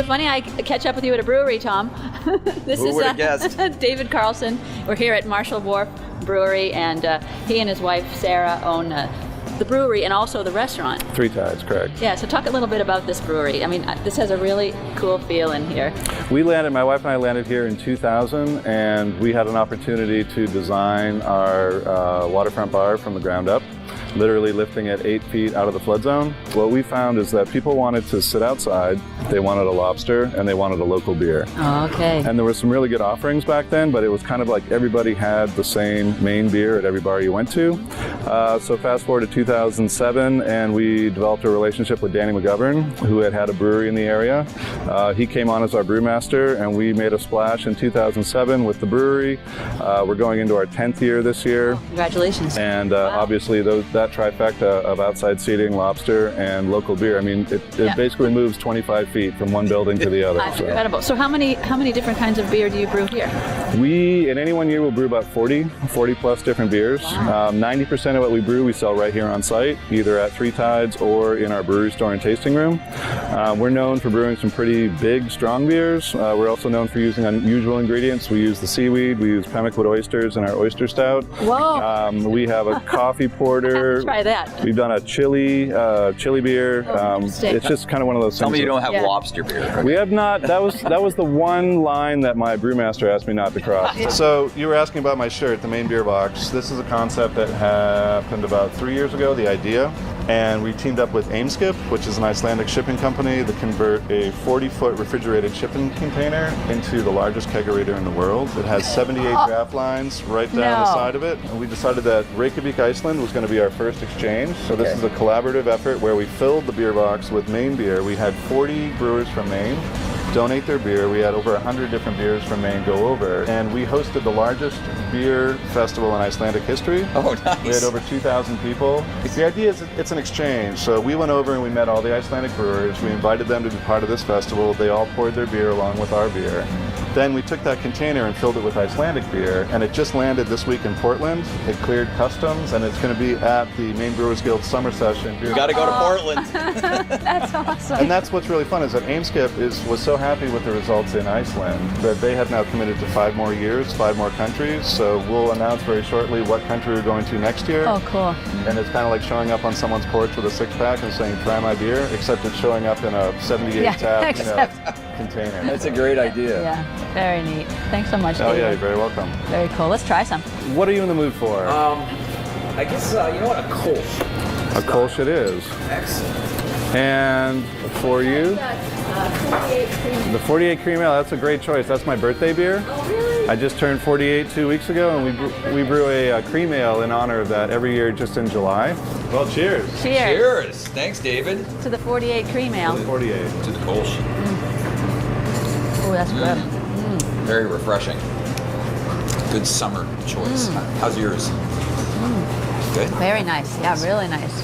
So funny I catch up with you at a brewery, Tom. This Who is would have guessed? David Carlson. We're here at Wharf Brewery, and he and his wife Sarah own the brewery and also the restaurant. Three Tides, correct. Yeah, so talk a little bit about this brewery. I mean, this has a really cool feel in here. My wife and I landed here in 2000, and we had an opportunity to design our waterfront bar from the ground up, literally lifting it 8 feet out of the flood zone. What we found is that people wanted to sit outside, they wanted a lobster, and they wanted a local beer. Oh, okay. And there were some really good offerings back then, but it was kind of like everybody had the same Maine beer at every bar you went to. So fast forward to 2007, and we developed a relationship with Danny McGovern, who had a brewery in the area. He came on as our brewmaster, and we made a splash in 2007 with the brewery. We're going into our 10th year this year. Oh, congratulations. And wow. Obviously that trifecta of outside seating, lobster, and local beer, I mean, it basically moves 25 feet from one building to the other. That's incredible. So how many different kinds of beer do you brew here? We, in any one year, will brew about 40 plus different beers. Wow. 90% of what we brew, we sell right here on site, either at Three Tides or in our brewery store and tasting room. We're known for brewing some pretty big, strong beers. We're also known for using unusual ingredients. We use the seaweed, we use pemmican oysters in our oyster stout. Whoa! We have a coffee porter. Try that. We've done a chili beer. Interesting. It's just kind of one of those Tell things. me you don't have lobster beer. We have not. That was the one line that my brewmaster asked me not to cross. So you were asking about my shirt, the Maine Beer Box. This is a concept that happened about 3 years ago, the idea. And we teamed up with Aimskip, which is an Icelandic shipping company that convert a 40-foot refrigerated shipping container into the largest kegerator in the world. It has 78 draft lines right down the side of it. And we decided that Reykjavik, Iceland was going to be our first exchange. So this is a collaborative effort where we filled the beer box with Maine beer. We had 40 brewers from Maine donate their beer. We had over 100 different beers from Maine go over, and we hosted the largest beer festival in Icelandic history. Oh, nice. We had over 2,000 people. The idea is it's an exchange. So we went over and we met all the Icelandic brewers. We invited them to be part of this festival. They all poured their beer along with our beer. Then we took that container and filled it with Icelandic beer, and it just landed this week in Portland. It cleared customs, and it's going to be at the Maine Brewers Guild Summer Session. You got to go to Portland. That's awesome. And that's what's really fun is that Aimskip was so happy with the results in Iceland that they have now committed to 5 more years, 5 more countries. So we'll announce very shortly what country we're going to next year. Oh, cool. And it's kind of like showing up on someone's porch with a 6-pack and saying, "Try my beer," except it's showing up in a 78 tap container. That's a great idea. Yeah, very neat. Thanks so much, Oh David. yeah, you're very welcome. Very cool. Let's try some. What are you in the mood for? I guess, you know what, a Kolsch. A Kolsch it is. Excellent. And for you? The 48 Cream Ale, that's a great choice. That's my birthday beer. Oh, really? I just turned 48 2 weeks ago, and we brew a cream ale in honor of that every year just in July. Well, cheers. Cheers. Cheers. Thanks, David. To the 48 Cream Ale. 48. To the Kolsch. Oh, that's good. Very refreshing. Good summer choice. How's yours? Good. Very nice. Yeah, really nice.